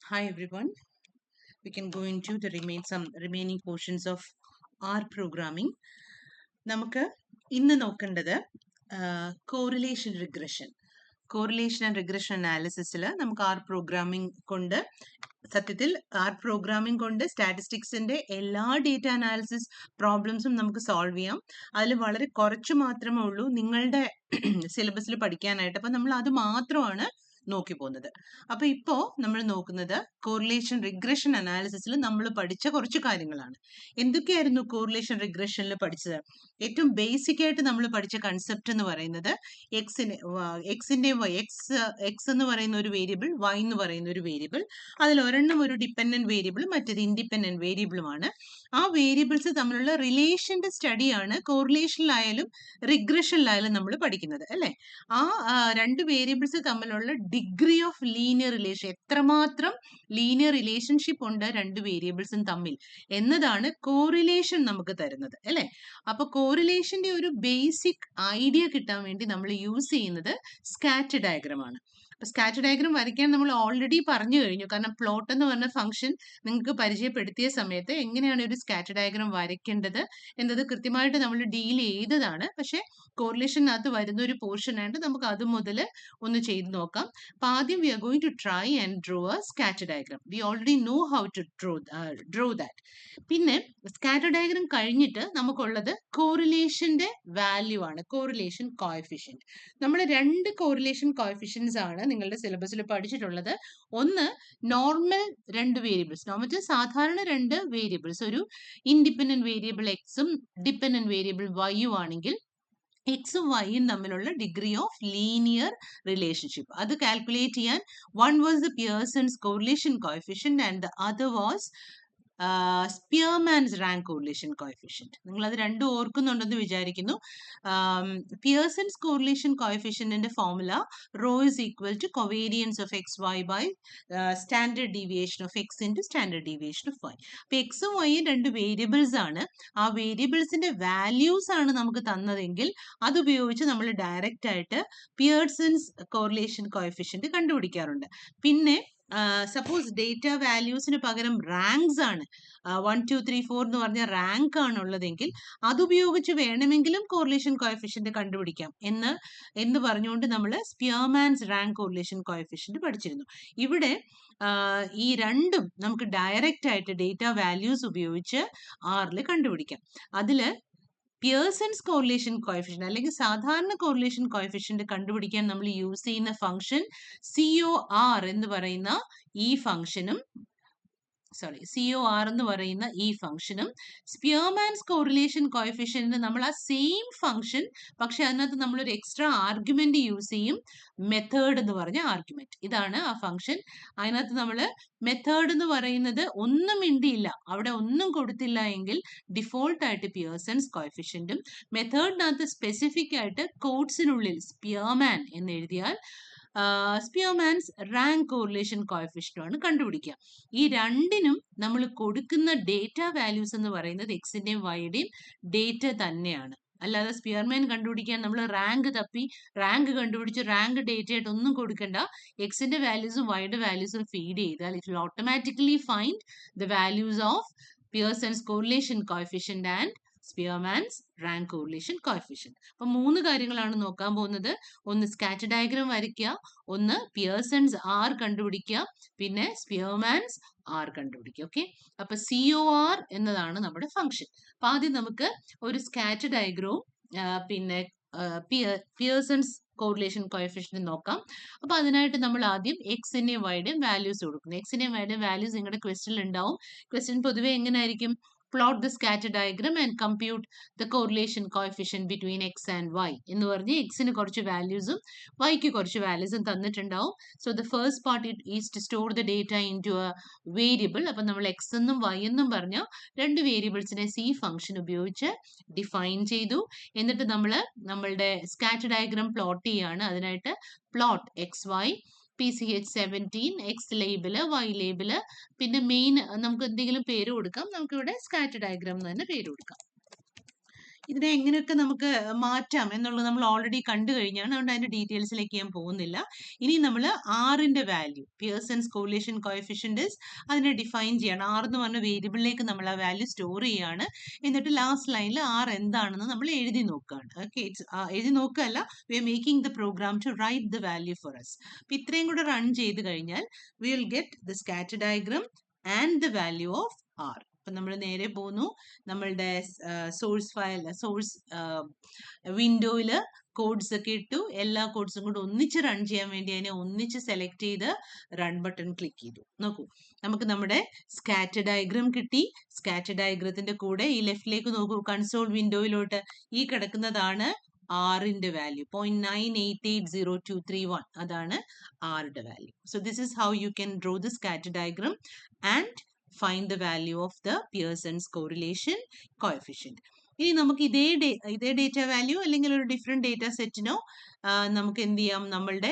Hi everyone. We can go into the remaining portions of R programming. നമുക്ക് ഇന്ന് നോക്കേണ്ടത് correlation regression. Correlation and regression അനാലിസിസിൽ നമുക്ക് R programming കൊണ്ട് സത്യത്തിൽ ആർ പ്രോഗ്രാമിംഗ് കൊണ്ട് സ്റ്റാറ്റിസ്റ്റിക്സിന്റെ എല്ലാ ഡേറ്റ അനാലിസിസ് പ്രോബ്ലംസും നമുക്ക് സോൾവ് ചെയ്യാം. അതിൽ വളരെ കുറച്ച് മാത്രമേ ഉള്ളൂ നിങ്ങളുടെ സിലബസിൽ പഠിക്കാനായിട്ട്. അപ്പം നമ്മൾ അത് മാത്രമാണ് നോക്കി പോകുന്നത്. അപ്പൊ ഇപ്പോ നമ്മൾ നോക്കുന്നത് കോറിലേഷൻ റിഗ്രഷൻ അനാലിസിസിൽ നമ്മൾ പഠിച്ച കുറച്ച് കാര്യങ്ങളാണ്. എന്തൊക്കെയായിരുന്നു കോറിലേഷൻ റിഗ്രഷനിൽ പഠിച്ചത്? ഏറ്റവും ബേസിക് ആയിട്ട് നമ്മൾ പഠിച്ച കൺസെപ്റ്റ് എന്ന് പറയുന്നത് എക്സ് എന്ന് പറയുന്ന ഒരു വേരിയബിൾ, വൈ എന്ന് പറയുന്ന ഒരു വേരിയബിൾ, അതിൽ ഒരെണ്ണം ഒരു ഡിപ്പെൻഡന്റ് വേരിയബിളും മറ്റേത് ഇൻഡിപെൻഡന്റ് വേരിയബിളുമാണ്. ആ വേരിയബിൾസ് തമ്മിലുള്ള റിലേഷന്റെ സ്റ്റഡിയാണ് കോറിലേഷനിലായാലും റിഗ്രഷനിലായാലും നമ്മൾ പഠിക്കുന്നത്, അല്ലെ? ആ രണ്ട് വേരിയബിൾസ് തമ്മിലുള്ള ഡിഗ്രി ഓഫ് ലീനിയർ റിലേഷൻ, എത്രമാത്രം ലീനിയർ റിലേഷൻഷിപ്പ് ഉണ്ട് രണ്ട് വേരിയബിൾസും തമ്മിൽ എന്നതാണ് കോറിലേഷൻ നമുക്ക് തരുന്നത്, അല്ലെ? അപ്പൊ കോറിലേഷന്റെ ഒരു ബേസിക് ഐഡിയ കിട്ടാൻ വേണ്ടി നമ്മൾ യൂസ് ചെയ്യുന്നത് സ്കാറ്റർ ഡയഗ്രം ആണ്. അപ്പൊ സ്കാറ്റർ ഡയഗ്രം വരയ്ക്കാൻ നമ്മൾ ഓൾറെഡി പറഞ്ഞു കഴിഞ്ഞു. കാരണം പ്ലോട്ട് എന്ന് പറഞ്ഞ ഫംഗ്ഷൻ നിങ്ങൾക്ക് പരിചയപ്പെടുത്തിയ സമയത്ത് എങ്ങനെയാണ് ഒരു സ്കാറ്റർ ഡയഗ്രം വരയ്ക്കേണ്ടത് എന്നത് കൃത്യമായിട്ട് നമ്മൾ ഡീൽ ചെയ്തതാണ്. പക്ഷെ കോറിലേഷനകത്ത് വരുന്ന ഒരു പോർഷൻ ആയിട്ട് നമുക്ക് അത് മുതൽ ഒന്ന് ചെയ്ത് നോക്കാം. അപ്പൊ ആദ്യം we are going to try and draw a scatter diagram. We already know how to draw that. പിന്നെ സ്കാറ്റർ ഡയഗ്രം കഴിഞ്ഞിട്ട് നമുക്കുള്ളത് കോറിലേഷന്റെ വാല്യൂ ആണ്, കോറിലേഷൻ കോഎഫിഷ്യന്റ്. നമ്മൾ രണ്ട് കോറിലേഷൻ കോഎഫിഷ്യൻസ് ആണ് നിങ്ങളുടെ സിലബസിൽ പഠിച്ചിട്ടുള്ളത്. ഒന്ന് നോർമൽ രണ്ട് വേരിയബിൾസ്, നോർമൽ സാധാരണ രണ്ട് വേരിയബിൾസ്, ഒരു ഇൻഡിപെൻഡന്റ് വേരിയബിൾ എക്സും ഡിപെൻഡന്റ് വേരിയബിൾ വൈയും ആണെങ്കിൽ എക്സും വൈയും തമ്മിലുള്ള ഡിഗ്രി ഓഫ് ലീനിയർ റിലേഷൻഷിപ്പ് അത് കാൽക്കുലേറ്റ് ചെയ്യാൻ one was the Pearson's correlation coefficient and the other was Spearman's rank correlation coefficient. നിങ്ങൾ അത് രണ്ടും ഓർക്കുന്നുണ്ടെന്ന് വിചാരിക്കുന്നു. പിയേഴ്സൺസ് കോറിലേഷൻ കോഎഫിഷ്യന്റിന്റെ formula rho is equal to covariance of x y by standard deviation of x into standard deviation of y. അപ്പൊ എക്സും വൈയും രണ്ട് variables ആണ്. ആ വേരിയബിൾസിന്റെ വാല്യൂസ് ആണ് നമുക്ക് തന്നതെങ്കിൽ അതുപയോഗിച്ച് നമ്മൾ ഡയറക്റ്റ് ആയിട്ട് പിയേഴ്സൺസ് കോറിലേഷൻ കോഎഫിഷ്യന്റ് കണ്ടുപിടിക്കാറുണ്ട്. പിന്നെ സപ്പോസ് ഡേറ്റ വാല്യൂസിന് പകരം റാങ്ക്സ് ആണ്, 1 2 3 4 എന്ന് പറഞ്ഞ റാങ്ക് ആണ് ഉള്ളതെങ്കിൽ അതുപയോഗിച്ച് വേണമെങ്കിലും കോറിലേഷൻ കോഎഫിഷ്യന്റ് കണ്ടുപിടിക്കാം എന്ന് പറഞ്ഞുകൊണ്ട് നമ്മൾ സ്പിയർമാൻസ് റാങ്ക് കോറിലേഷൻ കോഎഫിഷ്യന്റ് പഠിച്ചിരുന്നു. ഇവിടെ ഈ രണ്ടും നമുക്ക് ഡയറക്റ്റ് ആയിട്ട് ഡേറ്റ വാല്യൂസ് ഉപയോഗിച്ച് ആറിൽ കണ്ടുപിടിക്കാം. അതില് പിയേഴ്സൺസ് കോറിലേഷൻ കോഎഫിഷ്യന്റ് അല്ലെങ്കിൽ സാധാരണ കോറിലേഷൻ കോഎഫിഷ്യന്റ് കണ്ടുപിടിക്കാൻ നമ്മൾ യൂസ് ചെയ്യുന്ന ഫംഗ്ഷൻ COR എന്ന് പറയുന്ന ഈ ഫംഗ്ഷനും COR എന്ന് പറയുന്ന ഈ ഫംഗ്ഷനും സ്പിയർമാൻസ് കോറിലേഷൻ കോഎഫിഷ്യന്റ് നമ്മൾ ആ സെയിം ഫംഗ്ഷൻ, പക്ഷെ അതിനകത്ത് നമ്മൾ ഒരു എക്സ്ട്രാ ആർഗ്യുമെന്റ് യൂസ് ചെയ്യും, മെത്തേഡ് എന്ന് പറഞ്ഞ ആർഗ്യുമെന്റ്. ഇതാണ് ആ ഫംഗ്ഷൻ. അതിനകത്ത് നമ്മൾ മെത്തേഡ് എന്ന് പറയുന്നത് ഒന്നും മിണ്ടിയില്ല, അവിടെ ഒന്നും കൊടുത്തില്ല എങ്കിൽ ഡിഫോൾട്ട് ആയിട്ട് പിയേഴ്സൺസ് കോഎഫിഷ്യന്റും, മെത്തേഡിനകത്ത് സ്പെസിഫിക് ആയിട്ട് കോഡ്സിനുള്ളിൽ സ്പിയർമാൻ എന്ന് എഴുതിയാൽ സ്പിയർമാൻസ് റാങ്ക് കോറിലേഷൻ കോഎഫിഷ്യന്റ് ആണ് കണ്ടുപിടിക്കുക. ഈ രണ്ടിനും നമ്മൾ കൊടുക്കുന്ന ഡേറ്റ വാല്യൂസ് എന്ന് പറയുന്നത് എക്സിന്റെയും വൈയുടെയും ഡേറ്റ തന്നെയാണ്. അല്ലാതെ സ്പിയർമാൻ കണ്ടുപിടിക്കാൻ നമ്മൾ റാങ്ക് തപ്പി റാങ്ക് കണ്ടുപിടിച്ച് റാങ്ക് ഡേറ്റ ആയിട്ട് ഒന്നും കൊടുക്കണ്ട. എക്സിന്റെ വാല്യൂസും വൈയുടെ വാല്യൂസും ഫീഡ് ചെയ്താൽ it will automatically find the values of Pearson's correlation coefficient and Spearman's rank correlation coefficient. അപ്പൊ മൂന്ന് കാര്യങ്ങളാണ് നോക്കാൻ പോകുന്നത്. ഒന്ന് സ്കാറ്റർ ഡയഗ്രം വരയ്ക്കുക, ഒന്ന് പിയേഴ്സൺസ് ആർ കണ്ടുപിടിക്കുക, പിന്നെ സ്പിയർമാൻസ് ആർ കണ്ടുപിടിക്കുക. ഓക്കെ, അപ്പൊ COR എന്നതാണ് നമ്മുടെ ഫംഗ്ഷൻ. അപ്പൊ ആദ്യം നമുക്ക് ഒരു സ്കാറ്റർ ഡയഗ്രവും പിന്നെ പിയേഴ്സൺസ് കോറിലേഷൻ കോഎഫിഷ്യന്റ് നോക്കാം. അപ്പൊ അതിനായിട്ട് നമ്മൾ ആദ്യം എക്സിന്റെയും വൈയുടെയും വാല്യൂസ് കൊടുക്കുന്നു. എക്സിന്റെയും വൈയുടെയും വാല്യൂസ് നിങ്ങളുടെ ക്വസ്റ്റ്യനിൽ ഉണ്ടാവും. ക്വസ്റ്റ്യൻ പൊതുവെ എങ്ങനെ ആയിരിക്കും? Plot the scatter diagram and compute the correlation coefficient between x and y എന്ന് പറഞ്ഞ് എക്സിന് കുറച്ച് വാല്യൂസും വൈക്ക് കുറച്ച് വാല്യൂസും തന്നിട്ടുണ്ടാവും. So the first part is to store the data in to a variable. അപ്പൊ നമ്മൾ എക്സ് എന്നും വൈ എന്നും പറഞ്ഞ രണ്ട് വേരിയബിൾസിനെ C ഫംഗ്ഷൻ ഉപയോഗിച്ച് ഡിഫൈൻ ചെയ്തു. എന്നിട്ട് നമ്മളുടെ സ്കാറ്റർ ഡയഗ്രം പ്ലോട്ട് ചെയ്യാണ്. അതിനായിട്ട് plot XY PCH17 x label y label പിന്നെ മെയിൻ നമുക്ക് എന്തെങ്കിലും പേര് കൊടുക്കാം. നമുക്കിവിടെ സ്കാറ്റർ ഡയഗ്രാം എന്ന് തന്നെ പേര് കൊടുക്കാം. ഇതിനെ എങ്ങനെയൊക്കെ നമുക്ക് മാറ്റാം എന്നുള്ളത് നമ്മൾ ഓൾറെഡി കണ്ടു കഴിഞ്ഞാണ്. അതുകൊണ്ട് അതിന്റെ ഡീറ്റെയിൽസിലേക്ക് ഞാൻ പോകുന്നില്ല. ഇനി നമ്മൾ ആറിന്റെ വാല്യൂ, പിയേഴ്സൺസ് കോറിലേഷൻ കോഎഫിഷ്യന്റ് അതിനെ ഡിഫൈൻ ചെയ്യണം. ആർ എന്ന് പറഞ്ഞ വേരിയബിളിലേക്ക് നമ്മൾ ആ വാല്യൂ സ്റ്റോർ ചെയ്യാണ്. എന്നിട്ട് ലാസ്റ്റ് ലൈനിൽ ആർ എന്താണെന്ന് നമ്മൾ എഴുതി നോക്കുകയാണ്. ഓക്കെ, എഴുതി നോക്കുകയല്ല, we are making the program to write the value for us. അപ്പൊ ഇത്രയും കൂടെ റൺ ചെയ്ത് കഴിഞ്ഞാൽ we will get the scatter diagram and the value of R. അപ്പൊ നമ്മൾ നേരെ പോകുന്നു നമ്മളുടെ സോഴ്സ് ഫയൽ, സോഴ്സ് വിൻഡോയിൽ കോഡ്സ് ഒക്കെ ഇട്ടു. എല്ലാ കോഡ്സും കൂടെ ഒന്നിച്ച് റൺ ചെയ്യാൻ വേണ്ടി അതിനെ ഒന്നിച്ച് സെലക്ട് ചെയ്ത് റൺ ബട്ടൺ ക്ലിക്ക് ചെയ്തു. നോക്കൂ, നമുക്ക് നമ്മുടെ സ്കാറ്റർ ഡയഗ്രം കിട്ടി. സ്കാറ്റർ ഡയഗ്രത്തിന്റെ കൂടെ ഈ ലെഫ്റ്റിലേക്ക് നോക്കൂ, കൺസോൾ വിൻഡോയിലോട്ട് ഈ കിടക്കുന്നതാണ് ആറിന്റെ വാല്യൂ 0.988023 അതാണ് ആറിന്റെ value. So this is how you can draw the scatter diagram and find the value of the Pearson's correlation coefficient. ഇനി നമുക്ക് ഇതേ ഡേറ്റ വാല്യൂ അല്ലെങ്കിൽ ഒരു ഡിഫറെന്റ് ഡേറ്റ സെറ്റിനോ നമുക്ക് എന്ത് ചെയ്യാം, നമ്മളുടെ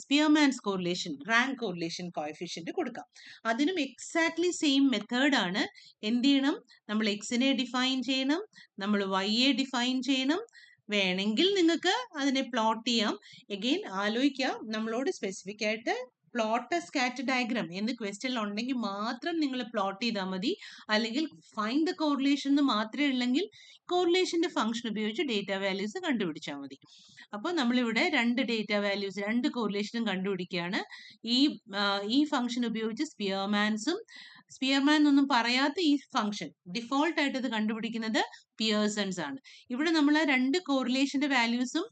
Spearman's correlation, rank correlation coefficient കൊടുക്കാം. അതിനും എക്സാക്ട്ലി സെയിം മെത്തേഡ് ആണ്. എന്ത് ചെയ്യണം, നമ്മൾ എക്സിനെ ഡിഫൈൻ ചെയ്യണം, നമ്മൾ വൈയെ ഡിഫൈൻ ചെയ്യണം. വേണമെങ്കിൽ നിങ്ങൾക്ക് അതിനെ പ്ലോട്ട് ചെയ്യാം. എഗെയിൻ ആലോചിക്കാം, നമ്മളോട് സ്പെസിഫിക് ആയിട്ട് പ്ലോട്ട് സ്കാറ്റർ ഡയഗ്രാം എന്ന് ക്വസ്റ്റ്യൻ ഉണ്ടെങ്കിൽ മാത്രം നിങ്ങൾ പ്ലോട്ട് ചെയ്താൽ മതി. അല്ലെങ്കിൽ ഫൈൻഡ് ദ കോറിലേഷൻ എന്ന് മാത്രമേ ഉള്ളെങ്കിൽ കോറിലേഷന്റെ ഫംഗ്ഷൻ ഉപയോഗിച്ച് ഡേറ്റ വാല്യൂസ് കണ്ടുപിടിച്ചാൽ മതി. അപ്പോൾ നമ്മളിവിടെ രണ്ട് ഡേറ്റ വാല്യൂസ്, രണ്ട് കോറിലേഷനും കണ്ടുപിടിക്കുകയാണ്. ഈ ഫംഗ്ഷൻ ഉപയോഗിച്ച് സ്പിയർമാൻ എന്നൊന്നും പറയാത്ത ഈ ഫംഗ്ഷൻ ഡിഫോൾട്ട് ആയിട്ട് ഇത് കണ്ടുപിടിക്കുന്നത് പിയേഴ്സൺസ് ആണ്. ഇവിടെ നമ്മൾ രണ്ട് കോറിലേഷന്റെ വാല്യൂസും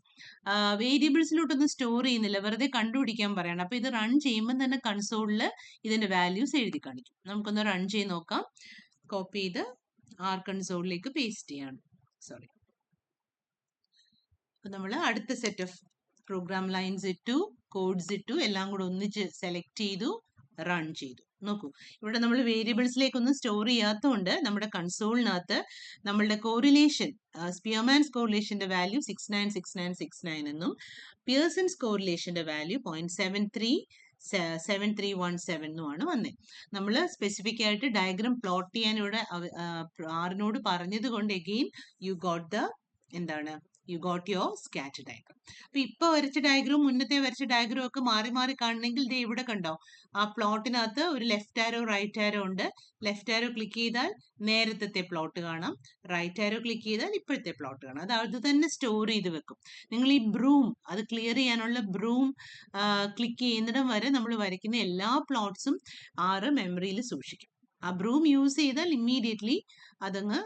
വേരിയബിൾസിലോട്ടൊന്നും സ്റ്റോർ ചെയ്യുന്നില്ല, വെറുതെ കണ്ടുപിടിക്കാൻ പറയണം. അപ്പൊ ഇത് റൺ ചെയ്യുമ്പോൾ തന്നെ കൺസോളിൽ ഇതിന്റെ വാല്യൂസ് എഴുതി കാണിക്കും. നമുക്കൊന്ന് റൺ ചെയ്ത് നോക്കാം. കോപ്പി ചെയ്ത് ആർ കൺസോളിലേക്ക് പേസ്റ്റ് ചെയ്യാണ്. സോറി, അപ്പൊ നമ്മൾ അടുത്ത സെറ്റ് ഓഫ് പ്രോഗ്രാം ലൈൻസ് ഇട്ടു, കോഡ്സ് ഇട്ടു, എല്ലാം കൂടെ ഒന്നിച്ച് സെലക്ട് ചെയ്തു, റൺ ചെയ്തു. നോക്കൂ, ഇവിടെ നമ്മൾ വേരിയബിൾസിലേക്കൊന്നും സ്റ്റോർ ചെയ്യാത്തതുകൊണ്ട് നമ്മുടെ കൺസോളിനകത്ത് നമ്മളുടെ കോറിലേഷൻ, സ്പിയർമാൻസ് കോറിലേഷന്റെ വാല്യൂ 696969 എന്നും പിയേഴ്സൺസ് കോറിലേഷന്റെ വാല്യൂ 0.7317 എന്നുമാണ് വന്നത്. നമ്മൾ സ്പെസിഫിക് ആയിട്ട് ഡയഗ്രാം പ്ലോട്ട് ചെയ്യാൻ ഇവിടെ ആറിനോട് പറഞ്ഞത് കൊണ്ട് again you got the you got your scatter diagram. അപ്പൊ ഇപ്പൊ വരച്ച ഡയഗ്രാം മുന്നത്തെ വരച്ച ഡയഗ്രാം ഒക്കെ മാറി മാറി കാണണമെങ്കിൽ ദേ ഇവിടെ കണ്ടോ, ആ പ്ലോട്ടിനകത്ത് ഒരു ലെഫ്റ്റ് ആരോ റൈറ്റ് ആരോ ഉണ്ട്. ലെഫ്റ്റ് ആരോ ക്ലിക്ക് ചെയ്താൽ നേരത്തെ പ്ലോട്ട് കാണാം, റൈറ്റ് ആരോ ക്ലിക്ക് ചെയ്താൽ ഇപ്പോഴത്തെ പ്ലോട്ട് കാണാം. അത് തന്നെ സ്റ്റോർ ചെയ്ത് വെക്കും. നിങ്ങൾ ഈ ബ്രൂം, അത് ക്ലിയർ ചെയ്യാനുള്ള ബ്രൂം ക്ലിക്ക് ചെയ്യുന്നിടം വരെ നമ്മൾ വരയ്ക്കുന്ന എല്ലാ പ്ലോട്ട്സും ആറ് മെമ്മറിയിൽ സൂക്ഷിക്കും. ആ ബ്രൂം യൂസ് ചെയ്താൽ ഇമ്മീഡിയറ്റ്ലി അതങ്ങ്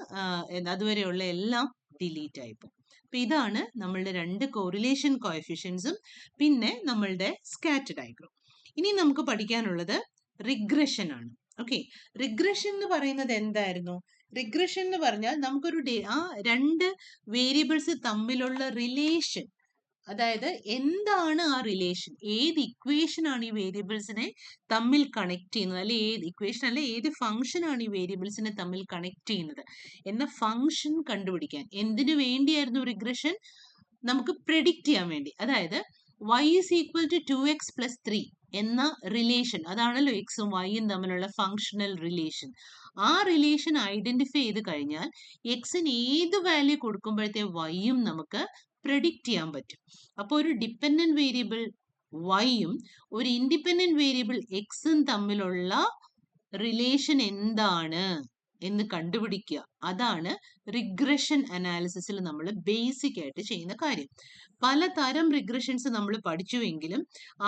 അതുവരെയുള്ള എല്ലാം ഡിലീറ്റ് ആയിപ്പോ. അപ്പൊ ഇതാണ് നമ്മളുടെ രണ്ട് കോറിലേഷൻ കോഎഫിഷ്യൻസും പിന്നെ നമ്മളുടെ സ്കാറ്റർ ഡയഗ്രാം. ഇനി നമുക്ക് പഠിക്കാനുള്ളത് റിഗ്രഷൻ ആണ്. ഓക്കെ, റിഗ്രഷൻ എന്ന് പറയുന്നത് എന്തായിരുന്നു? റിഗ്രഷൻ എന്ന് പറഞ്ഞാൽ നമുക്കൊരു ആ രണ്ട് വേരിയബിൾസ് തമ്മിലുള്ള റിലേഷൻ, അതായത് എന്താണ് ആ റിലേഷൻ, ഏത് ഇക്വേഷൻ ആണ് ഈ വേരിയബിൾസിനെ തമ്മിൽ കണക്ട് ചെയ്യുന്നത്, അല്ലെ ഏത് ഇക്വേഷൻ അല്ലെ ഏത് ഫംഗ്ഷൻ ആണ് ഈ വേരിയബിൾസിനെ തമ്മിൽ കണക്ട് ചെയ്യുന്നത് എന്ന ഫംഗ്ഷൻ കണ്ടുപിടിക്കാൻ. എന്തിനു വേണ്ടിയായിരുന്നു റിഗ്രഷൻ? നമുക്ക് പ്രെഡിക്റ്റ് ചെയ്യാൻ വേണ്ടി. അതായത് y is equal to 2x plus 3 എന്ന റിലേഷൻ, അതാണല്ലോ എക്സും വൈയും തമ്മിലുള്ള ഫങ്ഷണൽ റിലേഷൻ. ആ റിലേഷൻ ഐഡന്റിഫൈ ചെയ്ത് കഴിഞ്ഞാൽ എക്സിന് ഏത് വാല്യൂ കൊടുക്കുമ്പോഴത്തെ വൈയും നമുക്ക് പ്രെഡിക്റ്റ് ചെയ്യാൻ പറ്റും. അപ്പോൾ ഒരു ഡിപ്പെൻഡന്റ് വേരിയബിൾ വൈയും ഒരു ഇൻഡിപെൻഡന്റ് വേരിയബിൾ എക്സും തമ്മിലുള്ള റിലേഷൻ എന്താണ് എന്ന് കണ്ടുപിടിക്കുക. അതാണ് റിഗ്രഷൻ അനാലിസിസിൽ നമ്മൾ ബേസിക് ആയിട്ട് ചെയ്യുന്ന കാര്യം. പലതരം റിഗ്രഷൻസ് നമ്മൾ പഠിച്ചുവെങ്കിലും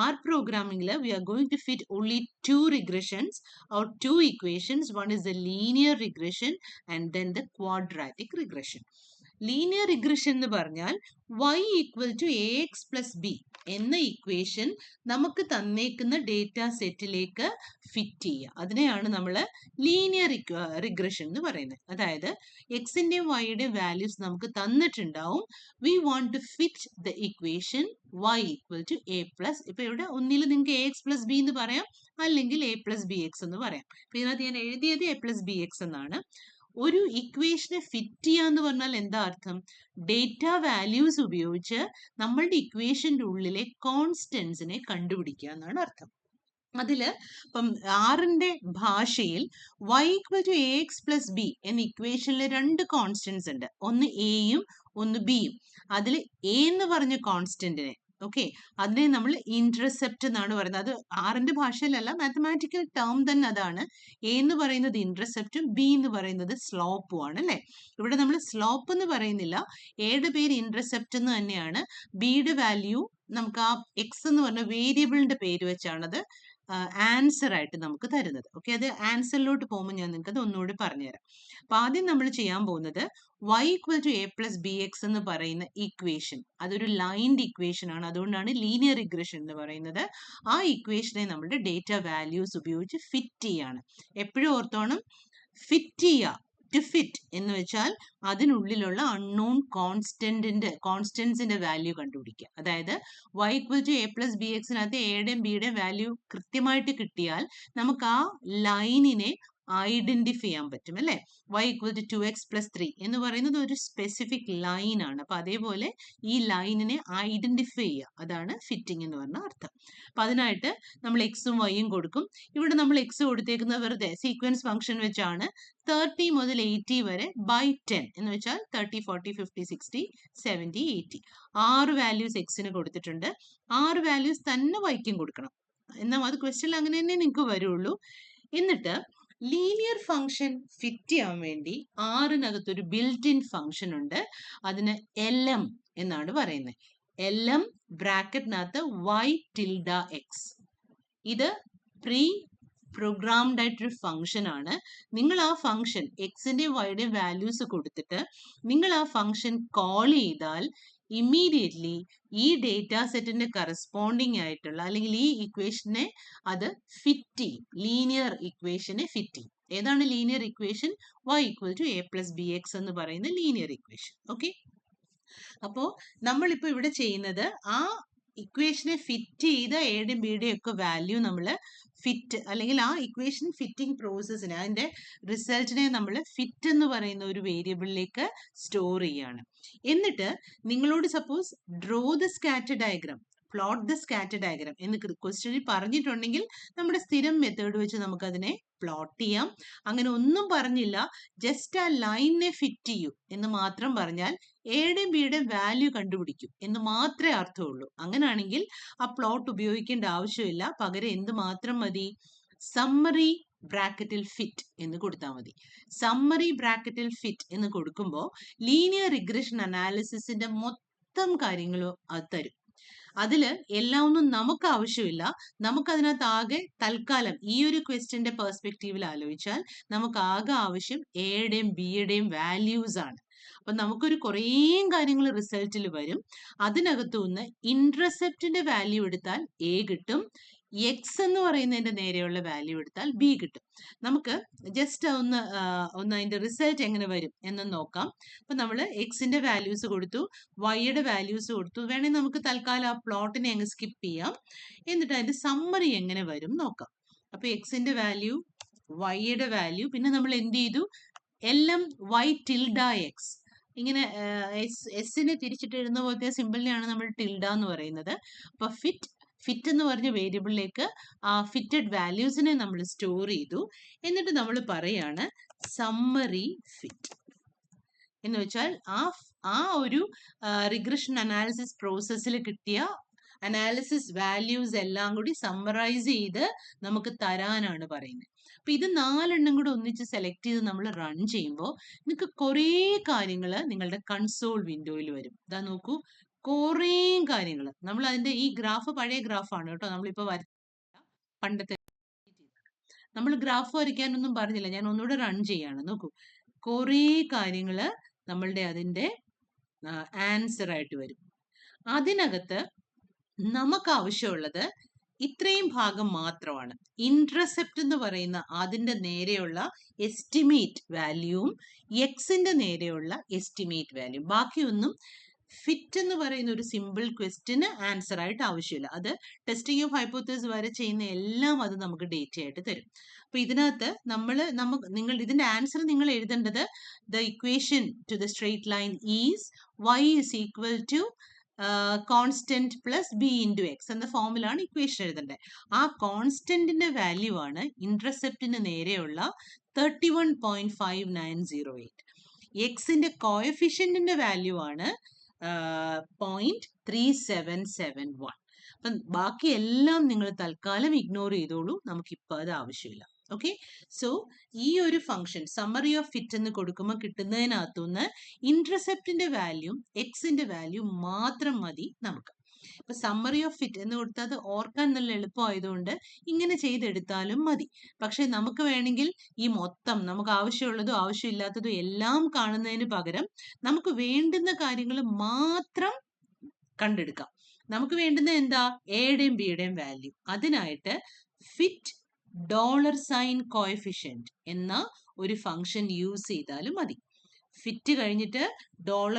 ആർ പ്രോഗ്രാമിംഗിൽ we are going to fit only 2 regressions or 2 equations. One is the linear regression and then the quadratic regression. Linear regression എന്ന് പറഞ്ഞാൽ y equal to ax plus b എന്ന ഇക്വേഷൻ നമുക്ക് തന്നേക്കുന്ന ഡേറ്റ സെറ്റിലേക്ക് fit ചെയ്യുക. അതിനെയാണ് നമ്മൾ ലീനിയർ റിഗ്രഷൻ എന്ന് പറയുന്നത്. അതായത് എക്സിന്റെയും വൈയുടെയും വാല്യൂസ് നമുക്ക് തന്നിട്ടുണ്ടാവും. We want to fit the equation y equal to a plus, ഇപ്പൊ ഇവിടെ ഒന്നിൽ നിങ്ങൾക്ക് ax പ്ലസ് ബി എന്ന് പറയാം, അല്ലെങ്കിൽ a പ്ലസ് ബി എക്സ് എന്ന് പറയാം. അപ്പൊ ഇതിനകത്ത് ഞാൻ എഴുതിയത് a പ്ലസ് ബി എക്സ് എന്നാണ്. ഒരു ഇക്വേഷനെ ഫിറ്റ് ചെയ്യാന്ന് പറഞ്ഞാൽ എന്താ അർത്ഥം? ഡേറ്റ വാല്യൂസ് ഉപയോഗിച്ച് നമ്മളുടെ ഇക്വേഷന്റെ ഉള്ളിലെ കോൺസ്റ്റന്റ്സിനെ കണ്ടുപിടിക്കുക എന്നാണ് അർത്ഥം. അതില് ഇപ്പം ആറിന്റെ ഭാഷയിൽ y equal to a x plus b എന്ന ഇക്വേഷനിൽ രണ്ട് കോൺസ്റ്റന്റ്സ് ഉണ്ട്, ഒന്ന് എയും ഒന്ന് ബിയും. അതിൽ എ എന്ന് പറഞ്ഞ കോൺസ്റ്റന്റിനെ, ഓക്കെ, അതിനെ നമ്മൾ ഇന്റർസെപ്റ്റ് എന്നാണ് പറയുന്നത്. അത് ആറിന്റെ ഭാഷയിലല്ല, മാത്തമാറ്റിക്കൽ ടേം തന്നെ അതാണ്. എ എന്ന് പറയുന്നത് ഇന്റർസെപ്റ്റും ബി എന്ന് പറയുന്നത് സ്ലോപ്പും ആണ് അല്ലെ. ഇവിടെ നമ്മൾ സ്ലോപ്പ് എന്ന് പറയുന്നില്ല, എയുടെ പേര് ഇന്റർസെപ്റ്റ് എന്ന് തന്നെയാണ്. ബിയുടെ വാല്യൂ നമുക്ക് ആ എക്സ് എന്ന് പറഞ്ഞ വേരിയബിളിന്റെ പേര് വെച്ചാണത് ആൻസർ ആയിട്ട് നമുക്ക് തരുന്നത്. ഓക്കെ, അത് ആൻസറിലോട്ട് പോകുമ്പോൾ ഞാൻ നിങ്ങൾക്ക് അത് ഒന്നുകൂടി പറഞ്ഞുതരാം. അപ്പൊ ആദ്യം നമ്മൾ ചെയ്യാൻ പോകുന്നത് y equal to a plus b x എന്ന് പറയുന്ന ഇക്വേഷൻ, അതൊരു ലൈൻഡ് ഇക്വേഷൻ ആണ്, അതുകൊണ്ടാണ് ലീനിയർ റിഗ്രഷൻ എന്ന് പറയുന്നത്. ആ ഇക്വേഷനെ നമ്മുടെ ഡേറ്റ വാല്യൂസ് ഉപയോഗിച്ച് ഫിറ്റ് ചെയ്യാണ്. എപ്പോഴും ഓർത്തോണം, ഫിറ്റ് ചെയ്യുക. ടു ഫിറ്റ് എന്ന് വെച്ചാൽ അതിനുള്ളിലുള്ള അൺനോൺ കോൺസ്റ്റന്റ്സിന്റെ വാല്യൂ കണ്ടുപിടിക്കുക. അതായത് y equal to a plus b എക്സിനകത്ത് എയുടെയും ബിയുടെയും വാല്യൂ കൃത്യമായിട്ട് കിട്ടിയാൽ നമുക്ക് ആ ലൈനിനെ ഐഡന്റിഫൈ ചെയ്യാൻ പറ്റും അല്ലെ. y equal to 2x plus 3 എന്ന് പറയുന്നത് ഒരു സ്പെസിഫിക് ലൈൻ ആണ്. അപ്പൊ അതേപോലെ ഈ ലൈനിനെ ഐഡന്റിഫൈ ചെയ്യുക, അതാണ് ഫിറ്റിംഗ് എന്ന് പറഞ്ഞ അർത്ഥം. അപ്പൊ അതിനായിട്ട് നമ്മൾ എക്സും വൈയും കൊടുക്കും. ഇവിടെ നമ്മൾ എക്സ് കൊടുത്തേക്കുന്നത് വെറുതെ സീക്വൻസ് ഫംഗ്ഷൻ വെച്ചാണ്. 30 മുതൽ 80 വരെ ബൈ 10 എന്ന് വെച്ചാൽ 30, 40, 50, 60, 70, 80. 6 വാല്യൂസ് എക്സിന് കൊടുത്തിട്ടുണ്ട്. 6 വാല്യൂസ് തന്നെ വൈക്കും കൊടുക്കണം. എന്നാൽ അത് ക്വസ്റ്റ്യനിൽ അങ്ങനെ തന്നെ നിങ്ങൾക്ക് വരുള്ളൂ. എന്നിട്ട് ലീനിയർ ഫംഗ്ഷൻ ഫിറ്റ് ചെയ്യാൻ വേണ്ടി ആറിനകത്ത് ഒരു ബിൽറ്റ് ഇൻ ഫംഗ്ഷൻ ഉണ്ട്. അതിന് LM എന്നാണ് പറയുന്നത്. LM ബ്രാക്കറ്റിനകത്ത് y tilde X. ഇത് പ്രീ പ്രോഗ്രാംഡ് ആയിട്ടൊരു ഫംഗ്ഷൻ ആണ്. നിങ്ങൾ ആ ഫംഗ്ഷൻ എക്സിന്റെയും വൈയുടെയും വാല്യൂസ് കൊടുത്തിട്ട് നിങ്ങൾ ആ ഫംഗ്ഷൻ കോൾ ചെയ്താൽ ഇമ്മീഡിയറ്റ്ലി ഈ ഡേറ്റാ സെറ്റിന്റെ കറസ്പോണ്ടിങ് ആയിട്ടുള്ള അല്ലെങ്കിൽ ഈ ഇക്വേഷനെ അത് ഫിറ്റ് ചെയ്യും. ലീനിയർ ഇക്വേഷനെ ഫിറ്റ് ചെയ്യും. ഏതാണ് linear equation? y equal to a plus b x എന്ന് പറയുന്ന ലീനിയർ ഇക്വേഷൻ. ഓക്കെ, അപ്പോ നമ്മളിപ്പോ ഇവിടെ ചെയ്യുന്നത് ആ ഇക്വേഷനെ ഫിറ്റ് ചെയ്ത എയുടെയും ബിയുടെയും ഒക്കെ വാല്യൂ നമ്മൾ ഫിറ്റ്, അല്ലെങ്കിൽ ആ ഇക്വേഷൻ ഫിറ്റിംഗ് പ്രോസസ്സിനെ, അതിന്റെ റിസൾട്ടിനെ നമ്മൾ ഫിറ്റ് എന്ന് പറയുന്ന ഒരു വേരിയബിളിലേക്ക് സ്റ്റോർ ചെയ്യാണ്. എന്നിട്ട് നിങ്ങളോട് suppose draw the scatter diagram, plot the scatter diagram എന്ന് ക്വസ്റ്റ്യനിൽ പറഞ്ഞിട്ടുണ്ടെങ്കിൽ നമ്മുടെ സ്ഥിരം മെത്തേഡ് വെച്ച് നമുക്ക് അതിനെ പ്ലോട്ട് ചെയ്യാം. അങ്ങനെ ഒന്നും പറഞ്ഞില്ല, ജസ്റ്റ് ആ ലൈനിനെ ഫിറ്റ് ചെയ്യൂ എന്ന് മാത്രം പറഞ്ഞാൽ എയുടെയും ബിയുടെയും വാല്യൂ കണ്ടുപിടിക്കും എന്ന് മാത്രമേ അർത്ഥമുള്ളൂ. അങ്ങനെയാണെങ്കിൽ ആ പ്ലോട്ട് ഉപയോഗിക്കേണ്ട ആവശ്യമില്ല. പകരം എന്ത് മാത്രം മതി? സമ്മറി ബ്രാക്കറ്റിൽ ഫിറ്റ് എന്ന് കൊടുത്താൽ മതി. സമ്മറി ബ്രാക്കറ്റിൽ ഫിറ്റ് എന്ന് കൊടുക്കുമ്പോൾ ലീനിയർ റിഗ്രഷൻ അനാലിസിസിന്റെ മൊത്തം കാര്യങ്ങളും അത് തരും. അതില് എല്ലാം ഒന്നും നമുക്ക് ആവശ്യമില്ല. നമുക്ക് അതിനകത്ത് ആകെ തൽക്കാലം ഈ ഒരു ക്വസ്റ്റ്യന്റെ പെർസ്പെക്റ്റീവിൽ ആലോചിച്ചാൽ നമുക്ക് ആകെ ആവശ്യം എയുടെയും ബിയുടെയും വാല്യൂസ് ആണ്. അപ്പൊ നമുക്കൊരു കുറേ കാര്യങ്ങൾ റിസൾട്ടിൽ വരും. അതിനകത്തു നിന്ന് ഇന്റർസെപ്റ്റിന്റെ വാല്യൂ എടുത്താൽ എ കിട്ടും, എക്സ് എന്ന് പറയുന്നതിന്റെ നേരെയുള്ള വാല്യൂ എടുത്താൽ ബി കിട്ടും. നമുക്ക് ജസ്റ്റ് ഒന്ന് അതിന്റെ റിസൾട്ട് എങ്ങനെ വരും എന്ന് നോക്കാം. അപ്പൊ നമ്മൾ എക്സിന്റെ വാല്യൂസ് കൊടുത്തു, വൈയുടെ വാല്യൂസ് കൊടുത്തു. വേണമെങ്കിൽ നമുക്ക് തൽക്കാലം ആ പ്ലോട്ടിനെ അങ്ങ് സ്കിപ്പ് ചെയ്യാം. എന്നിട്ട് അതിന്റെ സമ്മറി എങ്ങനെ വരും നോക്കാം. അപ്പൊ എക്സിന്റെ വാല്യൂ, വൈയുടെ വാല്യൂ, പിന്നെ നമ്മൾ എന്ത് ചെയ്തു? LM y tilde X. ഇങ്ങനെ എസിനെ തിരിച്ചിട്ട് എഴുതുന്ന പോലത്തെ സിമ്പിളിനെയാണ് നമ്മൾ ടിൽഡ എന്ന് പറയുന്നത്. അപ്പൊ ഫിറ്റ് എന്ന് പറഞ്ഞ വേരിയബിളിലേക്ക് ആ ഫിറ്റഡ് വാല്യൂസിനെ നമ്മൾ സ്റ്റോർ ചെയ്തു. എന്നിട്ട് നമ്മൾ പറയാണ് സമ്മറി ഫിറ്റ് എന്ന് വെച്ചാൽ ആ ഒരു റിഗ്രഷൻ അനാലിസിസ് പ്രോസസ്സിൽ കിട്ടിയ അനാലിസിസ് വാല്യൂസ് എല്ലാം കൂടി സമ്മറൈസ് ചെയ്ത് നമുക്ക് തരാനാണ് പറയുന്നത്. അപ്പൊ ഇത് 4 കൂടെ ഒന്നിച്ച് സെലക്ട് ചെയ്ത് നമ്മൾ റൺ ചെയ്യുമ്പോൾ നിങ്ങൾക്ക് കുറേ കാര്യങ്ങൾ നിങ്ങളുടെ കൺസോൾ വിൻഡോയിൽ വരും. ഇതാ നോക്കൂ, കുറേ കാര്യങ്ങൾ. നമ്മൾ അതിന്റെ ഈ ഗ്രാഫ് പഴയ ഗ്രാഫാണ് കേട്ടോ, നമ്മളിപ്പോ പണ്ടത്തെ. നമ്മൾ ഗ്രാഫ് വരയ്ക്കാനൊന്നും പറഞ്ഞില്ല, ഞാൻ ഒന്നുകൂടെ റൺ ചെയ്യാണ്. നോക്കൂ, കുറേ കാര്യങ്ങൾ നമ്മളുടെ അതിന്റെ ആൻസർ ആയിട്ട് വരും. അതിനകത്ത് നമുക്ക് ആവശ്യമുള്ളത് ഇത്രയും ഭാഗം മാത്രമാണ്. ഇന്റർസെപ്റ്റ് എന്ന് പറയുന്ന അതിന്റെ നേരെയുള്ള എസ്റ്റിമേറ്റ് വാല്യൂവും എക്സിന്റെ നേരെയുള്ള എസ്റ്റിമേറ്റ് വാല്യൂ. ബാക്കിയൊന്നും ഫിറ്റ് എന്ന് പറയുന്ന ഒരു സിമ്പിൾ ക്വസ്റ്റിന് ആൻസർ ആയിട്ട് ആവശ്യമില്ല. അത് ടെസ്റ്റിംഗ് ഓഫ് ഹൈപ്പോത്തസിസ് വരെ ചെയ്യുന്ന എല്ലാം അത് നമുക്ക് ഡേറ്റ ആയിട്ട് തരും. അപ്പൊ ഇതിനകത്ത് നിങ്ങൾ ഇതിന്റെ ആൻസർ നിങ്ങൾ എഴുതേണ്ടത് the equation two the straight line is y is equal to constant plus B into X എന്ന ഫോമിലാണ് ഇക്വേഷൻ എഴുതേണ്ടത്. ആ കോൺസ്റ്റന്റിന്റെ വാല്യൂ ആണ് ഇന്റർസെപ്റ്റിന് നേരെയുള്ള 31.5908. എക്സിന്റെ കോഎഫിഷ്യന്റിന്റെ വാല്യൂ ആണ് 0.3771. അപ്പം ബാക്കി എല്ലാം നിങ്ങൾ തൽക്കാലം ഇഗ്നോർ ചെയ്തോളൂ, നമുക്കിപ്പോൾ അത് ആവശ്യമില്ല. ഓക്കെ, സോ ഈ ഒരു ഫംഗ്ഷൻ സമ്മറി ഓഫ് ഫിറ്റ് എന്ന് കൊടുക്കുമ്പോൾ കിട്ടുന്നതിനകത്തുനിന്ന് ഇന്റർസെപ്റ്റിന്റെ വാല്യൂ എക്സിന്റെ വാല്യൂ മാത്രം മതി നമുക്ക്. ഇപ്പൊ സമ്മറി ഓഫ് ഫിറ്റ് എന്ന് കൊടുത്താൽ അത് ഓർക്കാൻ നല്ല എളുപ്പമായതുകൊണ്ട് ഇങ്ങനെ ചെയ്തെടുത്താലും മതി. പക്ഷെ നമുക്ക് വേണമെങ്കിൽ ഈ മൊത്തം നമുക്ക് ആവശ്യമുള്ളതും ആവശ്യമില്ലാത്തതും എല്ലാം കാണുന്നതിന് പകരം നമുക്ക് വേണ്ടുന്ന കാര്യങ്ങൾ മാത്രം കണ്ടെടുക്കാം. നമുക്ക് വേണ്ടുന്ന എന്താ? എയുടെയും ബിയുടെയും വാല്യൂ. അതിനായിട്ട് ഫിറ്റ് $sign കോഎഫിഷ്യന്റ് എന്ന ഒരു ഫംഗ്ഷൻ യൂസ് ചെയ്താലും മതി. ഫിറ്റ് കഴിഞ്ഞിട്ട്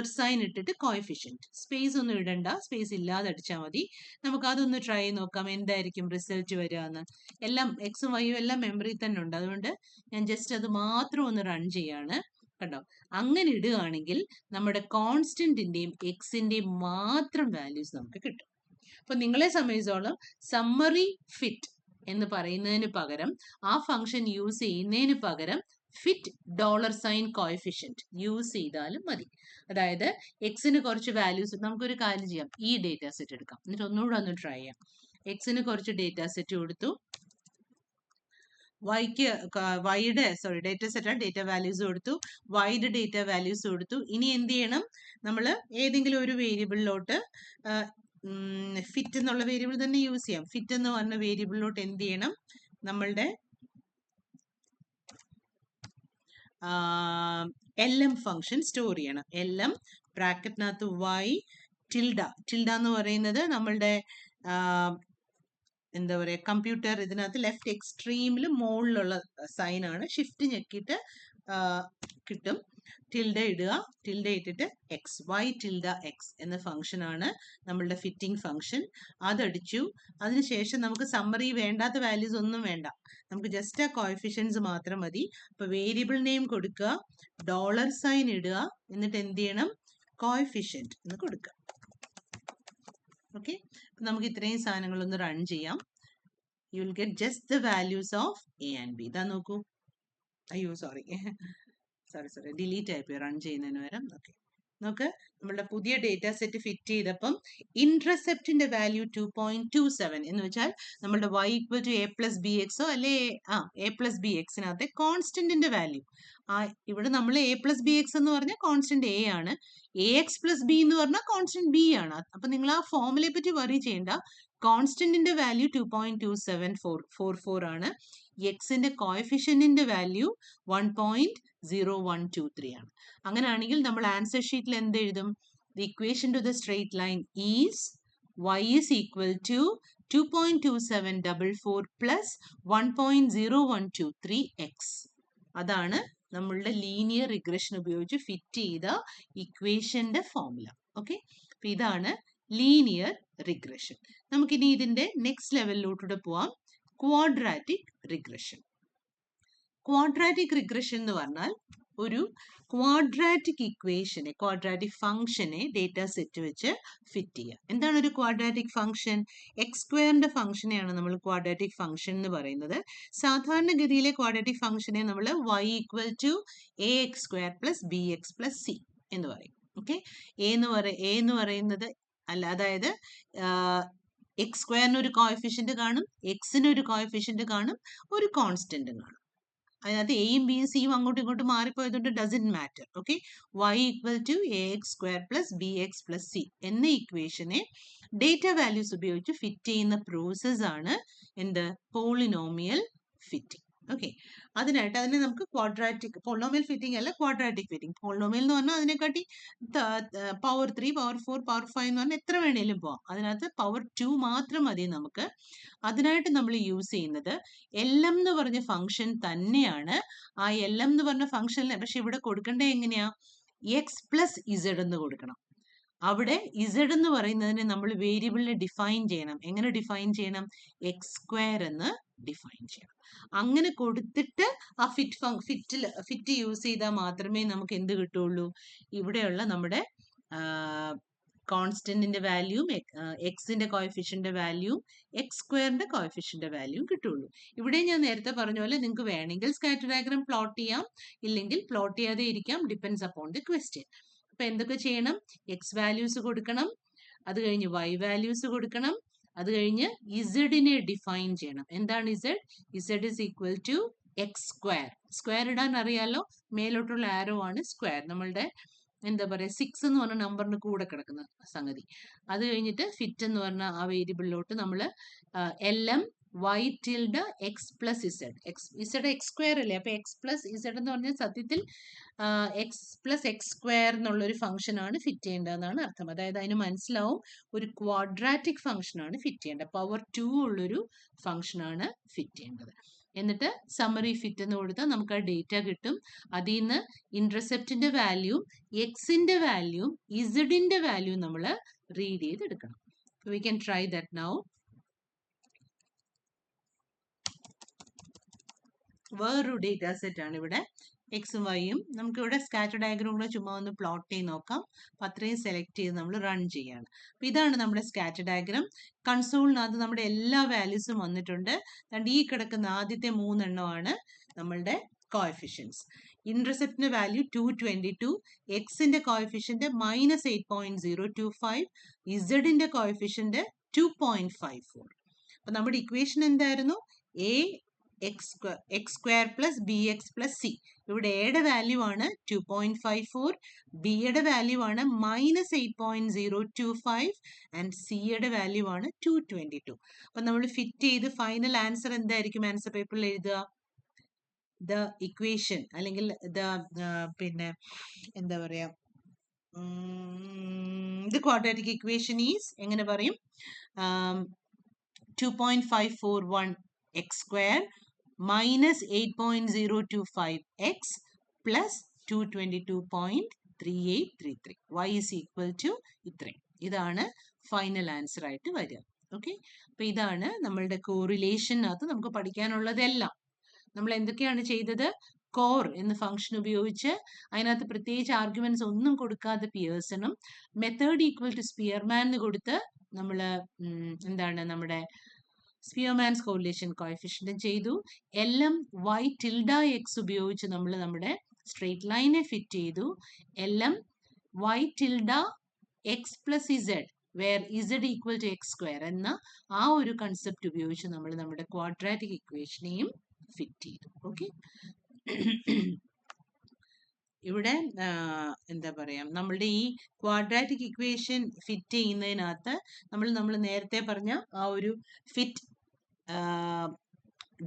$sign ഇട്ടിട്ട് കോഎഫിഷ്യന്റ്, സ്പേസ് ഒന്നും ഇടണ്ട, സ്പേസ് ഇല്ലാതെ അടിച്ചാൽ മതി. നമുക്ക് അതൊന്ന് ട്രൈ നോക്കാം, എന്തായിരിക്കും റിസൾട്ട് വരിക എന്ന്. എല്ലാം എക്സും വൈയും എല്ലാം മെമ്മറി തന്നെ ഉണ്ട്, അതുകൊണ്ട് ഞാൻ ജസ്റ്റ് അത് മാത്രം ഒന്ന് റൺ ചെയ്യാണ്. കണ്ടോ, അങ്ങനെ ഇടുകയാണെങ്കിൽ നമ്മുടെ കോൺസ്റ്റന്റിന്റെയും എക്സിന്റെയും മാത്രം വാല്യൂസ് നമുക്ക് കിട്ടും. അപ്പൊ നിങ്ങളെ സംബന്ധിച്ചോളം സമ്മറി ഫിറ്റ് എന്ന് പറയുന്നതിന് പകരം, ആ ഫംഗ്ഷൻ യൂസ് ചെയ്യുന്നതിന് പകരം ഫിറ്റ് $sign കോഎഫിഷ്യന്റ് യൂസ് ചെയ്താലും മതി. അതായത് എക്സിന് കുറച്ച് വാല്യൂസ്, നമുക്കൊരു കാര്യം ചെയ്യാം, ഈ ഡേറ്റ സെറ്റ് എടുക്കാം, എന്നിട്ട് ഒന്നുകൂടെ ഒന്ന് ട്രൈ ചെയ്യാം. എക്സിന് കുറച്ച് ഡേറ്റ സെറ്റ് കൊടുത്തു, വൈയുടെ ഡേറ്റ സെറ്റ് ഡേറ്റ വാല്യൂസ് കൊടുത്തു, വൈയുടെ ഡേറ്റ വാല്യൂസ് കൊടുത്തു. ഇനി എന്ത് ചെയ്യണം? നമ്മൾ ഏതെങ്കിലും ഒരു വേരിയബിളിലോട്ട് ഫിറ്റ് എന്നുള്ള വേരിയബിൾ തന്നെ യൂസ് ചെയ്യാം. ഫിറ്റ് എന്ന് പറഞ്ഞ വേരിയബിളിലോട്ട് എന്ത് ചെയ്യണം? നമ്മളുടെ LM ഫംഗ്ഷൻ സ്റ്റോർ ചെയ്യണം. LM ബ്രാക്കറ്റിനകത്ത് y ടിൽഡ എന്ന് പറയുന്നത് നമ്മളുടെ എന്താ പറയുക, കമ്പ്യൂട്ടർ ഇതിനകത്ത് ലെഫ്റ്റ് എക്സ്ട്രീമിൽ മുകളിലുള്ള സൈൻ ആണ്. ഷിഫ്റ്റ് ഞെക്കിയിട്ട് കിട്ടും. ടിൽഡ ഇടുക, ടിൽഡ ഇട്ടിട്ട് എക്സ്, y ടിൽഡ എക്സ് എന്ന ഫംഗ്ഷൻ ആണ് നമ്മളുടെ ഫിറ്റിംഗ് ഫംഗ്ഷൻ. അതടിച്ചു. അതിനുശേഷം നമുക്ക് സമ്മറി വേണ്ടാത്ത വാല്യൂസ് ഒന്നും വേണ്ട, നമുക്ക് ജസ്റ്റ് ആ കോഎഫിഷ്യൻസ് മാത്രം മതി. അപ്പൊ വേരിയബിൾ നെയിം കൊടുക്കുക, $sign ഇടുക, എന്നിട്ട് എന്ത് ചെയ്യണം? കോഎഫിഷ്യന്റ് എന്ന് കൊടുക്കുക. ഓക്കെ, നമുക്ക് ഇത്രയും സാധനങ്ങളൊന്ന് റൺ ചെയ്യാം. You will get just the values of A and B. ഇതാ നോക്കൂ. അയ്യോ സോറി ഡിലീറ്റ് ആയിപ്പോയി റൺ ചെയ്യുന്നതിന് പകരം. ഓക്കെ, നോക്ക്, നമ്മളുടെ പുതിയ ഡേറ്റ സെറ്റ് ഫിറ്റ് ചെയ്തപ്പം ഇന്റർസെപ്റ്റിന്റെ വാല്യൂ 2.27 എന്ന് വെച്ചാൽ നമ്മളുടെ y = a+bx അല്ലെ a+bx കോൺസ്റ്റന്റിന്റെ വാല്യൂ. ഇവിടെ നമ്മൾ a+bx എന്ന് പറഞ്ഞാൽ കോൺസ്റ്റന്റ് a ആണ്, ax+b എന്ന് പറഞ്ഞാൽ കോൺസ്റ്റന്റ് b ആണ്. അപ്പൊ നിങ്ങൾ ആ ഫോമുലയെ പറ്റി വറി ചെയ്യേണ്ട. കോൺസ്റ്റന്റിന്റെ വാല്യൂ 2.2744 ആണ്. എക്സിന്റെ കോഎഫിഷ്യന്റിന്റെ വാല്യൂ 1.0123 ആണ്. അങ്ങനെയാണെങ്കിൽ നമ്മൾ ആൻസർ ഷീറ്റിൽ എന്ത് എഴുതും? The equation two the straight line is y is equal to 2.2744 plus 1.0123x. അതാണ് നമ്മളുടെ ലീനിയർ റിഗ്രഷൻ ഉപയോഗിച്ച് ഫിറ്റ് ചെയ്ത ഇക്വേഷന്റെ ഫോർമുല. ഓക്കെ, അപ്പൊ ഇതാണ് ലീനിയർ റിഗ്രഷൻ. നമുക്കിനി ഇതിന്റെ നെക്സ്റ്റ് ലെവലിലോട്ടൂടെ പോവാം, ക്വാഡ്രാറ്റിക് റിഗ്രഷൻ. ക്വാഡ്രാറ്റിക് റിഗ്രഷൻ എന്ന് പറഞ്ഞാൽ ഒരു ക്വാഡ്രാറ്റിക് ഇക്വേഷനെ, ക്വാഡ്രാറ്റിക് ഫംഗ്ഷനെ ഡേറ്റ സെറ്റ് വെച്ച് ഫിറ്റ് ചെയ്യുക. എന്താണ് ഒരു ക്വാഡ്രാറ്റിക് ഫംഗ്ഷൻ? എക്സ് സ്ക്വയറിന്റെ ഫംഗ്ഷനെയാണ് നമ്മൾ ക്വാഡ്രാറ്റിക് ഫംഗ്ഷൻ എന്ന് പറയുന്നത്. സാധാരണഗതിയിലെ ക്വാഡ്രാറ്റിക് ഫംഗ്ഷനെ നമ്മൾ y = ax² + bx + c എന്ന് പറയും. ഓക്കെ, എ എന്ന് പറയുന്നത് അല്ല, അതായത് എക്സ് സ്ക്വയറിന് ഒരു കോഎഫിഷ്യന്റ് കാണും, എക്സിന് ഒരു കോഎഫിഷ്യന്റ് കാണും, ഒരു കോൺസ്റ്റന്റും കാണും. അതിനകത്ത് എയും ബിയും സിയും അങ്ങോട്ടും ഇങ്ങോട്ടും മാറിപ്പോയതുകൊണ്ട് doesn't matter. Okay, y = ax² + bx + c എന്ന ഇക്വേഷനെ ഡേറ്റ വാല്യൂസ് ഉപയോഗിച്ച് ഫിറ്റ് ചെയ്യുന്ന പ്രോസസ് ആണ് എന്ത്? Polynomial fitting. ഓക്കെ, അതിനായിട്ട് അതിനെ നമുക്ക് പോളിനോമിയൽ ഫിറ്റിംഗ് അല്ല, ക്വാഡ്രാറ്റിക് ഫിറ്റിംഗ്. പോളിനോമിയൽ എന്ന് പറഞ്ഞാൽ അതിനെക്കാട്ടി പവർ 3, പവർ 4, പവർ 5 എന്ന് പറഞ്ഞാൽ എത്ര വേണേലും പോവാം. അതിനകത്ത് പവർ 2 മാത്രം മതി നമുക്ക്. അതിനായിട്ട് നമ്മൾ യൂസ് ചെയ്യുന്നത് LM എന്ന് പറഞ്ഞ ഫംഗ്ഷൻ തന്നെയാണ്. ആ LM എന്ന് പറഞ്ഞ ഫംഗ്ഷനിൽ പക്ഷെ ഇവിടെ കൊടുക്കേണ്ടത് എങ്ങനെയാ? x+z എന്ന് കൊടുക്കണം. അവിടെ z എന്ന് പറയുന്നതിനെ നമ്മൾ വേരിയബിളിനെ ഡിഫൈൻ ചെയ്യണം. എങ്ങനെ ഡിഫൈൻ ചെയ്യണം? x² എന്ന് ഡിഫൈൻ ചെയ്യണം. അങ്ങനെ കൊടുത്തിട്ട് ആ ഫിറ്റ് യൂസ് ചെയ്താൽ മാത്രമേ നമുക്ക് എന്ത് കിട്ടുള്ളൂ? ഇവിടെയുള്ള നമ്മുടെ കോൺസ്റ്റന്റിന്റെ വാല്യൂം എക്സിന്റെ കോയഫിഷ്യന്റെ വാല്യൂം എക്സ് സ്ക്വയറിന്റെ കോയഫിഷ്യന്റെ വാല്യൂം കിട്ടുള്ളൂ. ഇവിടെ ഞാൻ നേരത്തെ പറഞ്ഞ പോലെ നിങ്ങൾക്ക് വേണമെങ്കിൽ സ്കാറ്റർ ഡയഗ്രാം പ്ലോട്ട് ചെയ്യാം, ഇല്ലെങ്കിൽ പ്ലോട്ട് ചെയ്യാതെ ഇരിക്കാം, ഡിപ്പെൻഡ്സ് അപ്പോൺ ദി ക്വസ്റ്റ്യൻ. അപ്പൊ എന്തൊക്കെ ചെയ്യണം? എക്സ് വാല്യൂസ് കൊടുക്കണം, അത് കഴിഞ്ഞ് വൈ വാല്യൂസ് കൊടുക്കണം, അത് കഴിഞ്ഞ് ഇസഡിനെ ഡിഫൈൻ ചെയ്യണം. എന്താണ് z? Z is equal to x square. Square ഇടാൻ അറിയാലോ, മേലോട്ടുള്ള ആരോ ആണ് സ്ക്വയർ. നമ്മളുടെ എന്താ പറയുക, 6 എന്ന് പറഞ്ഞ നമ്പറിന് കൂടെ കിടക്കുന്ന സംഗതി. അത് കഴിഞ്ഞിട്ട് ഫിറ്റ് എന്ന് പറഞ്ഞ ആ വേരിയബിളിലോട്ട് നമ്മൾ LM y tilde x plus z. Z x square അല്ലേ, അപ്പൊ എക്സ് പ്ലസ് ഇസഡ് എന്ന് പറഞ്ഞാൽ സത്യത്തിൽ എക്സ് പ്ലസ് എക്സ് സ്ക്വയർ എന്നുള്ളൊരു ഫംഗ്ഷൻ ആണ് ഫിറ്റ് ചെയ്യേണ്ടതെന്നാണ് അർത്ഥം. അതായത് അതിന് മനസ്സിലാവും ഒരു ക്വാഡ്രാറ്റിക് ഫംഗ്ഷൻ ആണ് ഫിറ്റ് ചെയ്യേണ്ടത്, പവർ 2 ഉള്ളൊരു ഫംഗ്ഷൻ ആണ് ഫിറ്റ് ചെയ്യേണ്ടത്. എന്നിട്ട് സമ്മറി ഫിറ്റ് എന്ന് കൊടുത്താൽ നമുക്ക് ആ ഡേറ്റ കിട്ടും. അതിൽ നിന്ന് ഇന്റർസെപ്റ്റിന്റെ വാല്യൂ, എക്സിന്റെ വാല്യൂ, ഇസഡിന്റെ വാല്യൂ നമ്മൾ റീഡ് ചെയ്തെടുക്കണം. We can try that now. വേറൊരു ഡേറ്റ സെറ്റ് ആണ് ഇവിടെ, എക്സും വൈയും. നമുക്ക് ഇവിടെ സ്കാറ്റർ ഡയഗ്രാം കൂടെ ചുമ്മാ ഒന്ന് പ്ലോട്ട് ചെയ്ത് നോക്കാം. അപ്പം അത്രയും സെലക്ട് ചെയ്ത് നമ്മൾ റൺ ചെയ്യാണ്. അപ്പം ഇതാണ് നമ്മുടെ സ്കാറ്റർ ഡയഗ്രാം. കൺസോളിനകത്ത് നമ്മുടെ എല്ലാ വാല്യൂസും വന്നിട്ടുണ്ട്. അതുകൊണ്ട് ഈ കിടക്കുന്ന ആദ്യത്തെ 3 എണ്ണമാണ് നമ്മളുടെ കോഎഫിഷ്യൻസ്. ഇന്റർസെപ്റ്റിന്റെ വാല്യൂ 222, എക്സിന്റെ കോഎഫിഷ്യന്റ് -8.025, ഇസഡിന്റെ കോഎഫിഷ്യന്റ് 2.54. അപ്പൊ നമ്മുടെ ഇക്വേഷൻ എന്തായിരുന്നു? A X square plus b X plus C. ഇവിടെ എയുടെ വാല്യൂ ആണ് 2.54, ബിയുടെ വാല്യൂ ആണ് -8.025 ആൻഡ് സിയുടെ വാല്യൂ ആണ് 222. അപ്പൊ നമ്മൾ ഫിറ്റ് ചെയ്ത് ഫൈനൽ ആൻസർ എന്തായിരിക്കും ആൻസർ പേപ്പറിൽ എഴുതുക? ദ ഇക്വേഷൻ അല്ലെങ്കിൽ പിന്നെ എന്താ പറയാ, ദ ക്വാഡ്രാറ്റിക് ഇക്വേഷൻ ഈസ് എങ്ങനെ പറയും? 2.541 X square -8.025x plus 222.3833. y is equal to ഇത്രയും. ഇതാണ് ഫൈനൽ ആൻസർ ആയിട്ട് വരിക. ഓക്കെ, അപ്പൊ ഇതാണ് നമ്മളുടെ കോറിലേഷനകത്ത് നമുക്ക് പഠിക്കാനുള്ളതെല്ലാം. നമ്മൾ എന്തൊക്കെയാണ് ചെയ്തത്? കോർ എന്ന ഫംഗ്ഷൻ ഉപയോഗിച്ച് അതിനകത്ത് പ്രത്യേകിച്ച് ആർഗ്യുമെന്റ്സ് ഒന്നും കൊടുക്കാതെ പിയേഴ്സണും, മെത്തേഡ് ഈക്വൽ ടു സ്പിയർമാൻ എന്ന് കൊടുത്ത് നമ്മൾ എന്താണ് നമ്മുടെ സ്പിയർമാൻസ് കോറിലേഷൻ കോഎഫിഷ്യന്റും ചെയ്തു. എൽ.എം വൈ ടിൽഡ എക്സ് ഉപയോഗിച്ച് നമ്മൾ നമ്മുടെ സ്ട്രെയിറ്റ് ലൈനെ ഫിറ്റ് ചെയ്തു. LM y tilde x plus z where z equal to x square എന്ന ആ ഒരു കൺസെപ്റ്റ് ഉപയോഗിച്ച് നമ്മൾ നമ്മുടെ ക്വാഡ്രാറ്റിക് ഇക്വേഷനെയും ഫിറ്റ് ചെയ്തു. ഓക്കെ, ഇവിടെ എന്താ പറയാ, നമ്മളുടെ ഈ ക്വാഡ്രാറ്റിക് ഇക്വേഷൻ ഫിറ്റ് ചെയ്യുന്നതിനകത്ത് നമ്മൾ നേരത്തെ പറഞ്ഞ ആ ഒരു ഫിറ്റ്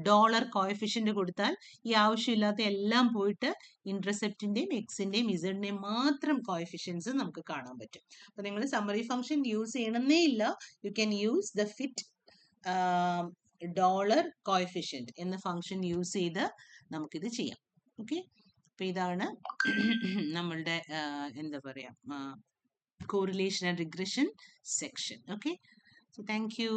ഡോളർ കോഎഫിഷ്യന്റ് കൊടുത്താൽ ഈ ആവശ്യമില്ലാത്ത എല്ലാം പോയിട്ട് ഇന്റർസെപ്റ്റിന്റെയും എക്സിന്റെയും ഇസഡിന്റെയും മാത്രം കോഎഫിഷ്യൻസ് നമുക്ക് കാണാൻ പറ്റും. അപ്പൊ നിങ്ങൾ സമ്മറി ഫംഗ്ഷൻ യൂസ് ചെയ്യണമെന്നേ ഇല്ല, you can use the fit dollar coefficient എന്ന ഫംഗ്ഷൻ യൂസ് ചെയ്ത് നമുക്കിത് ചെയ്യാം. ഓക്കെ, അപ്പൊ ഇതാണ് നമ്മളുടെ എന്താ പറയാ correlation and regression section. Okay, so thank you.